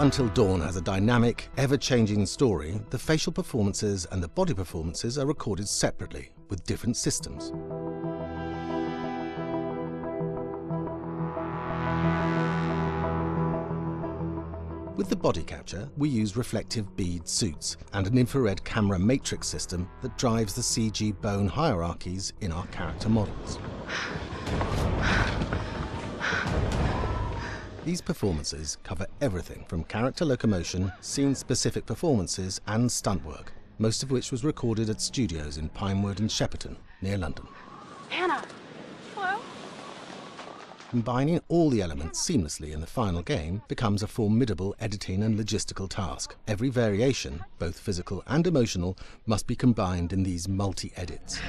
Until Dawn has a dynamic, ever-changing story, the facial performances and the body performances are recorded separately, with different systems. With the body capture, we use reflective bead suits and an infrared camera matrix system that drives the CG bone hierarchies in our character models. These performances cover everything from character locomotion, scene-specific performances and stunt work, most of which was recorded at studios in Pinewood and Shepperton, near London. Anna! Hello? Combining all the elements seamlessly in the final game becomes a formidable editing and logistical task. Every variation, both physical and emotional, must be combined in these multi-edits.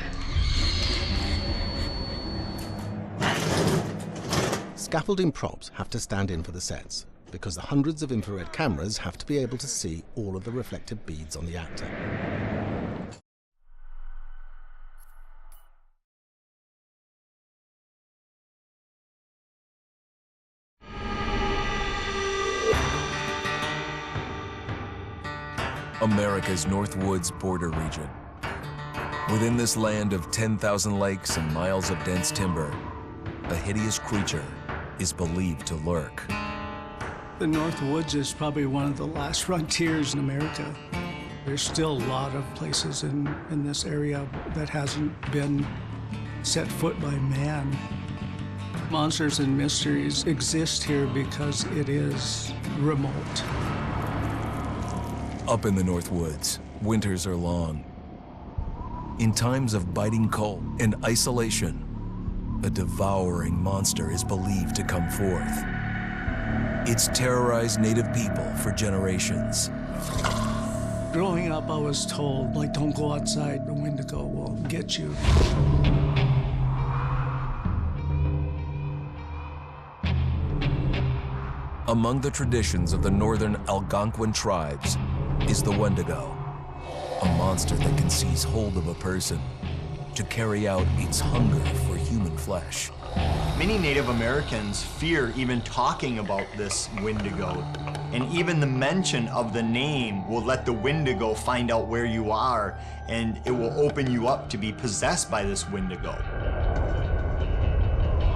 Scaffolding props have to stand in for the sets, because the hundreds of infrared cameras have to be able to see all of the reflective beads on the actor. America's Northwoods border region. Within this land of 10,000 lakes and miles of dense timber, a hideous creature is believed to lurk. The Northwoods is probably one of the last frontiers in America. There's still a lot of places in this area that hasn't been set foot by man. Monsters and mysteries exist here because it is remote. Up in the Northwoods, winters are long. In times of biting cold and isolation, a devouring monster is believed to come forth. It's terrorized native people for generations. Growing up, I was told, like, don't go outside, the wendigo will get you. Among the traditions of the northern Algonquin tribes is the wendigo, a monster that can seize hold of a person to carry out its hunger for human flesh. Many Native Americans fear even talking about this wendigo, and even the mention of the name will let the wendigo find out where you are, and it will open you up to be possessed by this wendigo.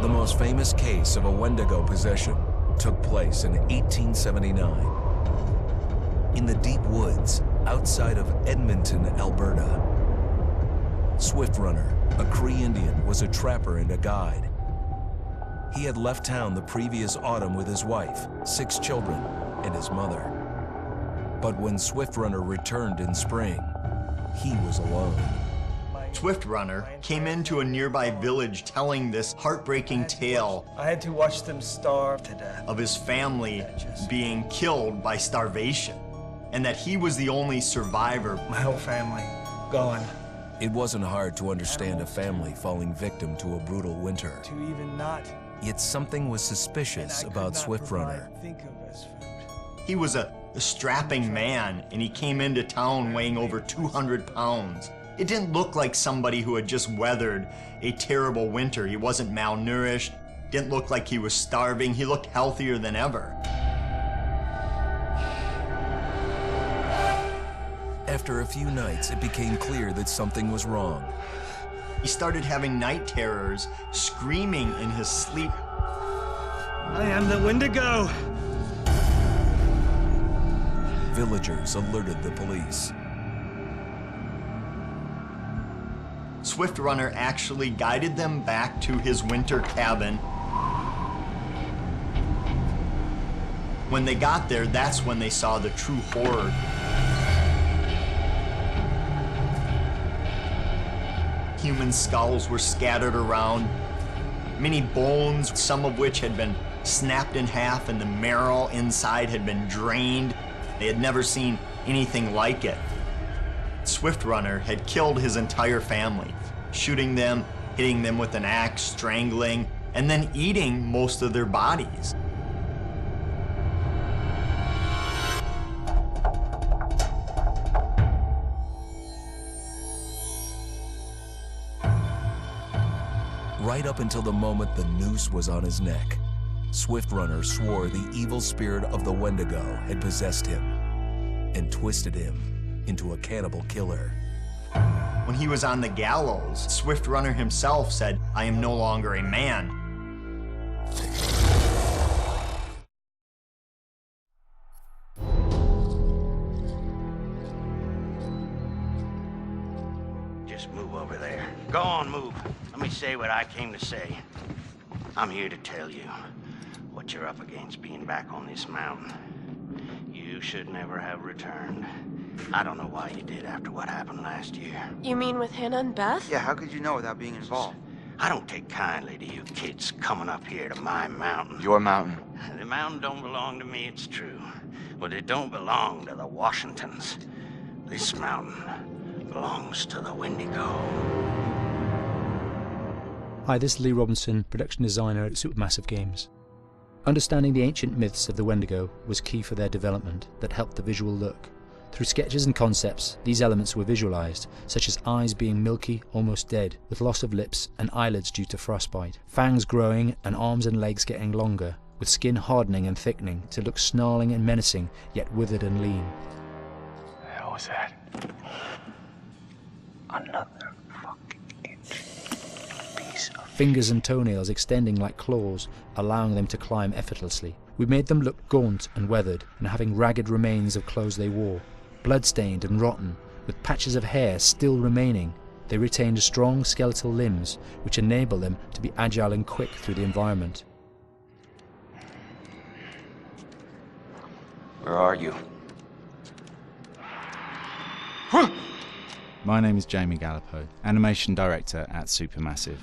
The most famous case of a wendigo possession took place in 1879 in the deep woods outside of Edmonton, Alberta. Swift Runner, a Cree Indian, was a trapper and a guide. He had left town the previous autumn with his wife, 6 children, and his mother. But when Swift Runner returned in spring, he was alone. Swift Runner came into a nearby village telling this heartbreaking tale. I had to watch them starve to death. Of his family being killed by starvation, and that he was the only survivor. My whole family gone. It wasn't hard to understand a family falling victim to a brutal winter. To even not. Yet something was suspicious about Swift Runner. He was a strapping man, and he came into town weighing over 200 pounds. It didn't look like somebody who had just weathered a terrible winter. He wasn't malnourished, didn't look like he was starving. He looked healthier than ever. After a few nights, it became clear that something was wrong. He started having night terrors, screaming in his sleep. I am the wendigo! Villagers alerted the police. Swift Runner actually guided them back to his winter cabin. When they got there, that's when they saw the true horror. Human skulls were scattered around, many bones, some of which had been snapped in half, and the marrow inside had been drained. They had never seen anything like it. Swift Runner had killed his entire family, shooting them, hitting them with an axe, strangling, and then eating most of their bodies. Right up until the moment the noose was on his neck, Swift Runner swore the evil spirit of the Wendigo had possessed him and twisted him into a cannibal killer. When he was on the gallows, Swift Runner himself said, "I am no longer a man." Just move over there. Go on, move. Let me say what I came to say. I'm here to tell you what you're up against being back on this mountain. You should never have returned. I don't know why you did after what happened last year. You mean with Hannah and Beth? Yeah, how could you know without being involved? I don't take kindly to you kids coming up here to my mountain. Your mountain. The mountain don't belong to me, it's true. But it don't belong to the Washingtons. This mountain belongs to the Wendigo. Hi, this is Lee Robinson, production designer at Supermassive Games. Understanding the ancient myths of the Wendigo was key for their development that helped the visual look. Through sketches and concepts, these elements were visualized, such as eyes being milky, almost dead, with loss of lips and eyelids due to frostbite, fangs growing and arms and legs getting longer, with skin hardening and thickening to look snarling and menacing, yet withered and lean. What the hell was that? Another fucking piece of... Fingers and toenails extending like claws, allowing them to climb effortlessly. We made them look gaunt and weathered, and having ragged remains of clothes they wore. Blood-stained and rotten, with patches of hair still remaining, they retained strong skeletal limbs, which enable them to be agile and quick through the environment. Where are you? My name is Jamie Gallipo, animation director at Supermassive.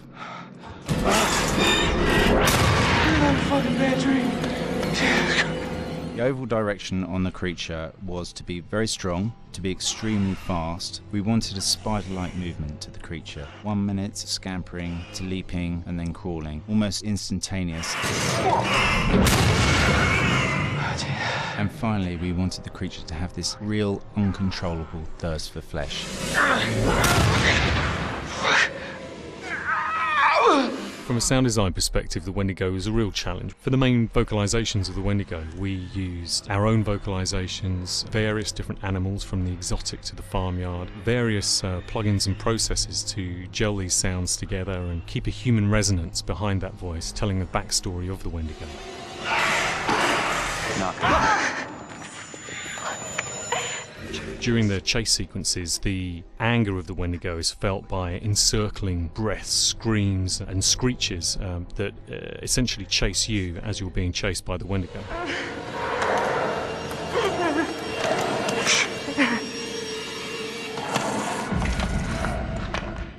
The overall direction on the creature was to be very strong, to be extremely fast. We wanted a spider-like movement to the creature. 1 minute scampering to leaping and then crawling, almost instantaneous. And finally, we wanted the creature to have this real, uncontrollable thirst for flesh. From a sound design perspective, the Wendigo is a real challenge. For the main vocalizations of the Wendigo, we used our own vocalizations, various different animals from the exotic to the farmyard, various plugins and processes to gel these sounds together and keep a human resonance behind that voice, telling the backstory of the Wendigo. During the chase sequences, the anger of the Wendigo is felt by encircling breaths, screams and screeches that essentially chase you as you're being chased by the Wendigo.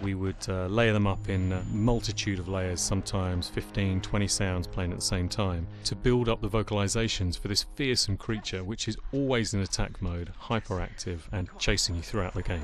We would layer them up in a multitude of layers, sometimes 15, 20 sounds playing at the same time, to build up the vocalizations for this fearsome creature which is always in attack mode, hyperactive and chasing you throughout the game.